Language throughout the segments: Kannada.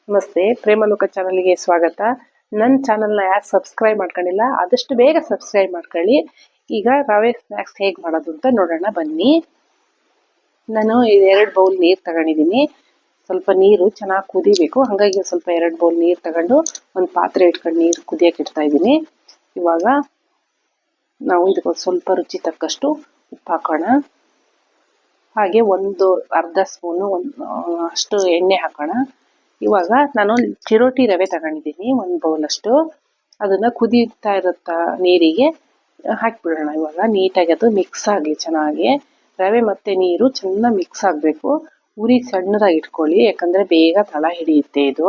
ನಮಸ್ತೆ, ಪ್ರೇಮಲೋಕ ಚಾನಲ್ಗೆ ಸ್ವಾಗತ. ನನ್ನ ಚಾನಲ್ನ ಯಾರು ಸಬ್ಸ್ಕ್ರೈಬ್ ಮಾಡ್ಕೊಂಡಿಲ್ಲ ಆದಷ್ಟು ಬೇಗ ಸಬ್ಸ್ಕ್ರೈಬ್ ಮಾಡ್ಕೊಳ್ಳಿ. ಈಗ ರವೆ ಸ್ನ್ಯಾಕ್ಸ್ ಹೇಗೆ ಮಾಡೋದು ಅಂತ ನೋಡೋಣ ಬನ್ನಿ. ನಾನು 2 ಬೌಲ್ ನೀರು ತಗೊಂಡಿದ್ದೀನಿ. ಸ್ವಲ್ಪ ನೀರು ಚೆನ್ನಾಗಿ ಕುದಿಬೇಕು, ಹಾಗಾಗಿ ಸ್ವಲ್ಪ 2 ಬೌಲ್ ನೀರು ತಗೊಂಡು ಒಂದು ಪಾತ್ರೆ ಇಟ್ಕೊಂಡು ನೀರು ಕುದಿಯೋಕೆ ಇಡ್ತಾ ಇದ್ದೀನಿ. ಇವಾಗ ನಾವು ಇದಕ್ಕೆ ಸ್ವಲ್ಪ ರುಚಿ ತಕ್ಕಷ್ಟು ಉಪ್ಪು ಹಾಕೋಣ. ಹಾಗೆ ಒಂದು ಅರ್ಧ ಸ್ಪೂನು ಅಷ್ಟು ಎಣ್ಣೆ ಹಾಕೋಣ. ಇವಾಗ ನಾನು ಚಿರೋಟಿ ರವೆ ತಗೊಂಡಿದ್ದೀನಿ, 1 ಬೌಲಷ್ಟು. ಅದನ್ನು ಕುದೀತಾ ಇರುತ್ತ ನೀರಿಗೆ ಹಾಕಿಬಿಡೋಣ. ಇವಾಗ ನೀಟಾಗಿ ಅದು ಮಿಕ್ಸ್ ಆಗಲಿ ಚೆನ್ನಾಗಿ. ರವೆ ಮತ್ತು ನೀರು ಚೆನ್ನಾಗಿ ಮಿಕ್ಸ್ ಆಗಬೇಕು. ಉರಿ ಸಣ್ಣದಾಗಿ ಇಟ್ಕೊಳ್ಳಿ, ಯಾಕಂದರೆ ಬೇಗ ತಳ ಹಿಡಿಯುತ್ತೆ. ಇದು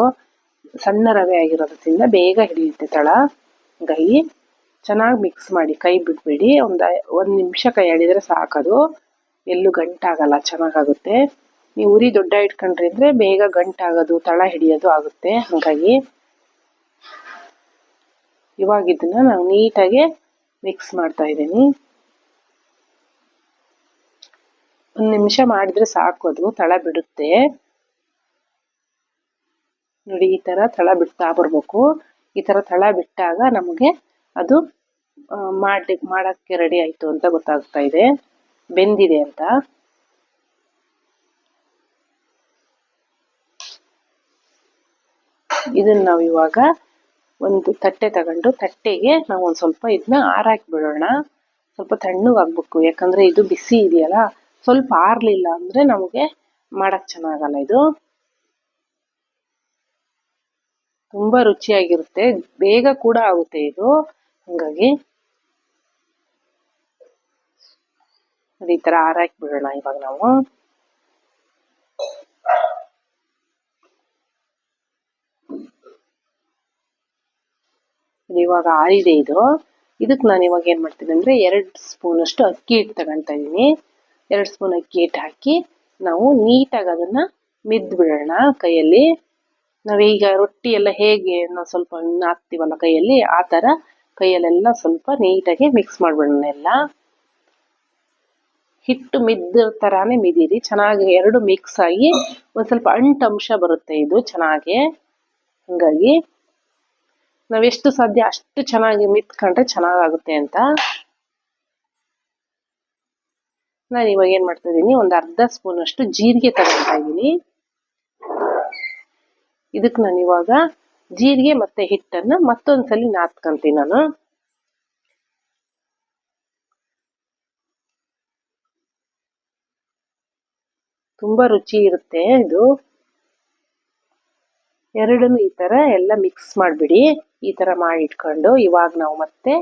ಸಣ್ಣ ರವೆ ಆಗಿರೋದ್ರಿಂದ ಬೇಗ ಹಿಡಿಯುತ್ತೆ ತಳ. ಹಾಗಾಗಿ ಚೆನ್ನಾಗಿ ಮಿಕ್ಸ್ ಮಾಡಿ, ಕೈ ಬಿಡಬೇಡಿ. ಒಂದು ನಿಮಿಷ ಕೈ ಆಡಿದರೆ ಸಾಕದು, ಎಲ್ಲೂ ಗಂಟಾಗಲ್ಲ, ಚೆನ್ನಾಗಾಗುತ್ತೆ. ನೀವು ಉರಿ ದೊಡ್ಡ ಇಟ್ಕೊಂಡ್ರಿ ಅಂದರೆ ಬೇಗ ಗಂಟಾಗೋದು, ತಳ ಹಿಡಿಯೋದು ಆಗುತ್ತೆ. ಹಾಗಾಗಿ ಇವಾಗ ಇದನ್ನು ನಾವು ನೀಟಾಗಿ ಮಿಕ್ಸ್ ಮಾಡ್ತಾ ಇದ್ದೀನಿ. 1 ನಿಮಿಷ ಮಾಡಿದರೆ ಸಾಕು, ಅದು ತಳ ಬಿಡುತ್ತೆ. ನೋಡಿ, ಈ ಥರ ತಳ ಬಿಡ್ತಾ ಬರಬೇಕು. ಈ ಥರ ತಳ ಬಿಟ್ಟಾಗ ನಮಗೆ ಅದು ಮಾಡೋಕ್ಕೆ ರೆಡಿ ಆಯಿತು ಅಂತ ಗೊತ್ತಾಗ್ತಾ ಇದೆ, ಬೆಂದಿದೆ ಅಂತ. ಇದನ್ನು ನಾವು ಇವಾಗ ಒಂದು ತಟ್ಟೆ ತಗೊಂಡು, ತಟ್ಟೆಗೆ ನಾವು ಒಂದು ಸ್ವಲ್ಪ ಇದನ್ನ ಆರಾಕಿ ಬಿಡೋಣ. ಸ್ವಲ್ಪ ತಣ್ಣಗಾಗಬೇಕು, ಯಾಕಂದರೆ ಇದು ಬಿಸಿ ಇದೆಯಲ್ಲ. ಸ್ವಲ್ಪ ಆರಲಿಲ್ಲ ಅಂದರೆ ನಮಗೆ ಮಾಡೋಕ್ಕೆ ಚೆನ್ನಾಗಲ್ಲ. ಇದು ತುಂಬ ರುಚಿಯಾಗಿರುತ್ತೆ, ಬೇಗ ಕೂಡ ಆಗುತ್ತೆ ಇದು. ಹಾಗಾಗಿ ಈ ಥರ ಆರಾಕಿ ಬಿಡೋಣ ಇವಾಗ ನಾವು. ಇವಾಗ ಆರಿದೆ ಇದು. ಇದಕ್ಕೆ ನಾನು ಇವಾಗ ಏನು ಮಾಡ್ತೀನಿ ಅಂದರೆ 2 ಸ್ಪೂನಷ್ಟು ಅಕ್ಕಿ ಹಿಟ್ಟು ತಗೊಳ್ತಾ ಇದ್ದೀನಿ. 2 ಸ್ಪೂನ್ ಅಕ್ಕಿ ಹಿಟ್ಟು ಹಾಕಿ ನಾವು ನೀಟಾಗಿ ಅದನ್ನು ಮಿದ್ದು ಬಿಡೋಣ ಕೈಯಲ್ಲಿ. ನಾವೀಗ ರೊಟ್ಟಿ ಎಲ್ಲ ಹೇಗೆ ನಾವು ಸ್ವಲ್ಪ ಹಾಕ್ತೀವಲ್ಲ ಕೈಯಲ್ಲಿ, ಆ ಥರ ಕೈಯಲ್ಲೆಲ್ಲ ಸ್ವಲ್ಪ ನೀಟಾಗಿ ಮಿಕ್ಸ್ ಮಾಡಿಬಿಡೋಣ ಎಲ್ಲ. ಹಿಟ್ಟು ಮಿದ್ದ ಥರನೇ ಮಿದೀರಿ, ಚೆನ್ನಾಗಿ 2 ಮಿಕ್ಸ್ ಆಗಿ ಒಂದು ಸ್ವಲ್ಪ ಅಂಟಂಶ ಬರುತ್ತೆ ಇದು ಚೆನ್ನಾಗಿ. ಹಾಗಾಗಿ ನಾವೆಷ್ಟು ಸಾಧ್ಯ ಅಷ್ಟು ಚೆನ್ನಾಗಿ ಮಿತ್ಕೊಂಡ್ರೆ ಚೆನ್ನಾಗಾಗುತ್ತೆ ಅಂತ. ನಾನು ಇವಾಗ ಏನು ಮಾಡ್ತಾ ಇದ್ದೀನಿ, ಒಂದು ಅರ್ಧ ಸ್ಪೂನಷ್ಟು ಜೀರಿಗೆ ತಗೊಳ್ತಾ ಇದ್ದೀನಿ. ಇದಕ್ಕೆ ನಾನು ಇವಾಗ ಜೀರಿಗೆ ಮತ್ತು ಹಿಟ್ಟನ್ನು ಮತ್ತೊಂದ್ಸಲಿ ನಾದ್ಕೊಂತೀನಿ ನಾನು. ತುಂಬ ರುಚಿ ಇರುತ್ತೆ ಇದು. ಎರಡನ್ನು ಈ ಥರ ಎಲ್ಲ ಮಿಕ್ಸ್ ಮಾಡಿಬಿಡಿ. ಈ ಥರ ಮಾಡಿ ಇಟ್ಕೊಂಡು ಇವಾಗ ನಾವು ಮತ್ತೆ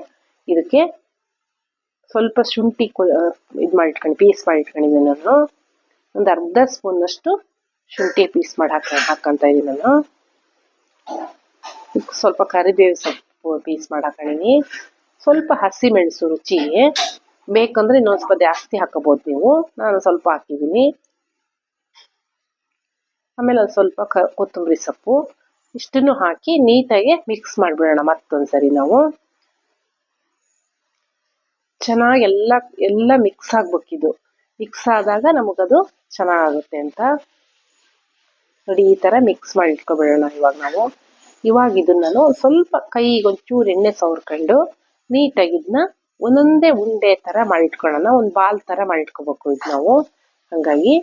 ಇದಕ್ಕೆ ಸ್ವಲ್ಪ ಶುಂಠಿ ಇದು ಮಾಡಿ ಇಟ್ಕೊಂಡು ಪೀಸ್ ಮಾಡಿ ಇಟ್ಕೊಂಡಿದ್ದೀನಿ ನಾನು. ಒಂದು ಅರ್ಧ ಸ್ಪೂನಷ್ಟು ಶುಂಠಿ ಪೀಸ್ ಮಾಡಿ ಹಾಕ್ಕೊತಾ ಇದ್ದೀನಿ ನಾನು. ಸ್ವಲ್ಪ ಕರಿಬೇವು ಸೊಪ್ಪು ಪೀಸ್ ಮಾಡಿ ಹಾಕೊಂಡಿನಿ. ಸ್ವಲ್ಪ ಹಸಿಮೆಣಸು ರುಚಿಗೆ ಬೇಕಂದರೆ ಇನ್ನೊಂದು ಸ್ವಲ್ಪ ಜಾಸ್ತಿ ಹಾಕೋಬೋದು ನೀವು. ನಾನು ಸ್ವಲ್ಪ ಹಾಕಿದ್ದೀನಿ. ಆಮೇಲೆ ಒಂದು ಸ್ವಲ್ಪ ಕೊತ್ತಂಬರಿ ಸೊಪ್ಪು, ಇಷ್ಟನ್ನು ಹಾಕಿ ನೀಟಾಗಿ ಮಿಕ್ಸ್ ಮಾಡಿಬಿಡೋಣ ಮತ್ತೊಂದ್ಸರಿ ನಾವು. ಚೆನ್ನಾಗಿ ಎಲ್ಲ ಮಿಕ್ಸ್ ಆಗ್ಬೇಕಿದು. ಮಿಕ್ಸ್ ಆದಾಗ ನಮಗದು ಚೆನ್ನಾಗಾಗುತ್ತೆ ಅಂತ. ನೋಡಿ, ಈ ಥರ ಮಿಕ್ಸ್ ಮಾಡಿ ಇಟ್ಕೊಬಿಡೋಣ ಇವಾಗ ನಾವು. ಇವಾಗ ಇದನ್ನು ನಾನು ಸ್ವಲ್ಪ ಕೈಗೆ ಒಂಚೂರು ಎಣ್ಣೆ ಸವರ್ಕೊಂಡು ನೀಟಾಗಿ ಇದನ್ನ ಒಂದೊಂದೇ ಉಂಡೆ ಥರ ಮಾಡಿಟ್ಕೊಳ್ಳೋಣ. ಒಂದು ಬಾಲ್ ಥರ ಮಾಡಿಟ್ಕೋಬೇಕು ಇದು ನಾವು. ಹಾಗಾಗಿ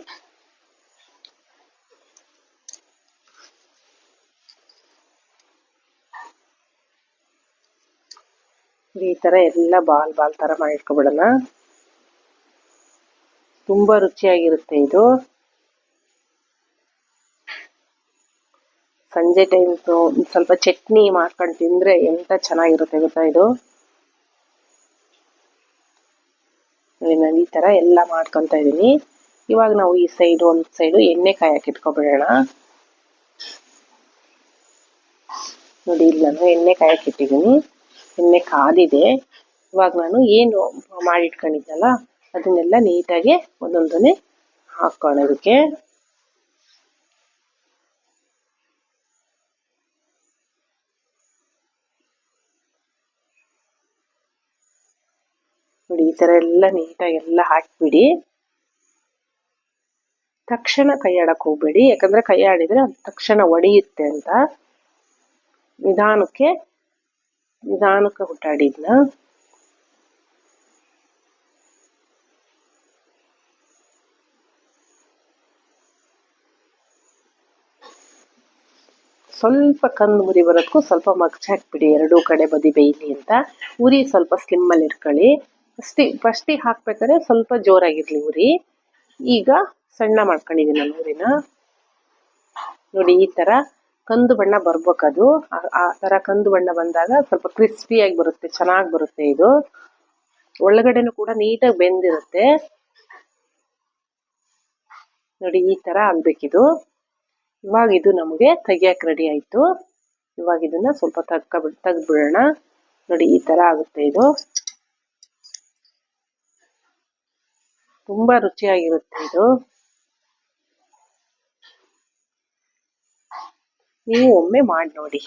ಈ ಥರ ಎಲ್ಲ ಬಾಲ್ ಥರ ಮಾಡಿಟ್ಕೊಬಿಡೋಣ. ತುಂಬ ರುಚಿಯಾಗಿರುತ್ತೆ ಇದು. ಸಂಜೆ ಟೈಮ್ ಸ್ವಲ್ಪ ಚಟ್ನಿ ಮಾಡ್ಕೊಂಡು ತಿಂದರೆ ಎಂತ ಚೆನ್ನಾಗಿರುತ್ತೆ ಗೊತ್ತಾ ಇದು. ನಾನು ಈ ಥರ ಎಲ್ಲ ಮಾಡ್ಕೊತಾ ಇದ್ದೀನಿ. ಇವಾಗ ನಾವು ಈ ಸೈಡು ಒಂದು ಸೈಡು ಎಣ್ಣೆ ಕಾಯಕ್ಕೆ ಇಟ್ಕೊಬಿಡೋಣ. ನೋಡಿ, ಇಲ್ಲಿ ನಾನು ಎಣ್ಣೆ ಕಾಯಕ್ಕೆ ಇಟ್ಟಿದ್ದೀನಿ. ಎಣ್ಣೆ ಕಾದಿದೆ. ಇವಾಗ ನಾನು ಏನು ಮಾಡಿಟ್ಕೊಂಡಿದ್ದಲ್ಲ ಅದನ್ನೆಲ್ಲ ನೀಟಾಗಿ ಒಂದೊಂದನ್ನೇ ಹಾಕ್ಕೊಳ್ಳೋದಕ್ಕೆ. ನೋಡಿ, ಈ ಥರ ಎಲ್ಲ ನೀಟಾಗಿ ಎಲ್ಲ ಹಾಕಿಬಿಡಿ. ತಕ್ಷಣ ಕೈ ಆಡಕ್ಕೆ ಹೋಗ್ಬೇಡಿ, ಯಾಕಂದ್ರೆ ಕೈ ಆಡಿದ್ರೆ ತಕ್ಷಣ ಒಡೆಯುತ್ತೆ ಅಂತ. ನಿಧಾನಕ್ಕೆ ನಿಧಾನಕ್ಕೆ ಹುಟ್ಟಾಡಿದ್ನ. ಸ್ವಲ್ಪ ಕಂದು ಉರಿ ಬರೋದಕ್ಕೂ ಸ್ವಲ್ಪ ಮಗ್ಚ್ ಹಾಕ್ಬಿಡಿ, ಎರಡೂ ಕಡೆ ಬದಿ ಬೇಯಲಿ ಅಂತ. ಉರಿ ಸ್ವಲ್ಪ ಸ್ಲಿಮ್ಮಲ್ಲಿ ಇಟ್ಕೊಳ್ಳಿ. ಫಸ್ಟಿಗೆ ಹಾಕ್ಬೇಕಾದ್ರೆ ಸ್ವಲ್ಪ ಜೋರಾಗಿರ್ಲಿ ಉರಿ. ಈಗ ಸಣ್ಣ ಮಾಡ್ಕೊಂಡಿದ್ದೀನಿ ನಾನು ಉರಿನ. ನೋಡಿ, ಈ ಥರ ಕಂದು ಬಣ್ಣ ಬರ್ಬೇಕದು. ಆ ಥರ ಕಂದು ಬಣ್ಣ ಬಂದಾಗ ಸ್ವಲ್ಪ ಕ್ರಿಸ್ಪಿಯಾಗಿ ಬರುತ್ತೆ, ಚೆನ್ನಾಗಿ ಬರುತ್ತೆ. ಇದು ಒಳಗಡೆನೂ ಕೂಡ ನೀಟಾಗಿ ಬೆಂದಿರುತ್ತೆ. ನೋಡಿ, ಈ ಥರ ಆಗ್ಬೇಕಿದು. ಇವಾಗ ಇದು ನಮಗೆ ತೆಗಿಯಕ್ಕೆ ರೆಡಿ ಆಯಿತು. ಇವಾಗ ಇದನ್ನ ಸ್ವಲ್ಪ ತೆಗ್ದ್ಬಿಡೋಣ. ನೋಡಿ, ಈ ಥರ ಆಗುತ್ತೆ. ಇದು ತುಂಬಾ ರುಚಿಯಾಗಿರುತ್ತೆ. ಇದು ನೀವು ಒಮ್ಮೆ ಮಾಡಿ ನೋಡಿ.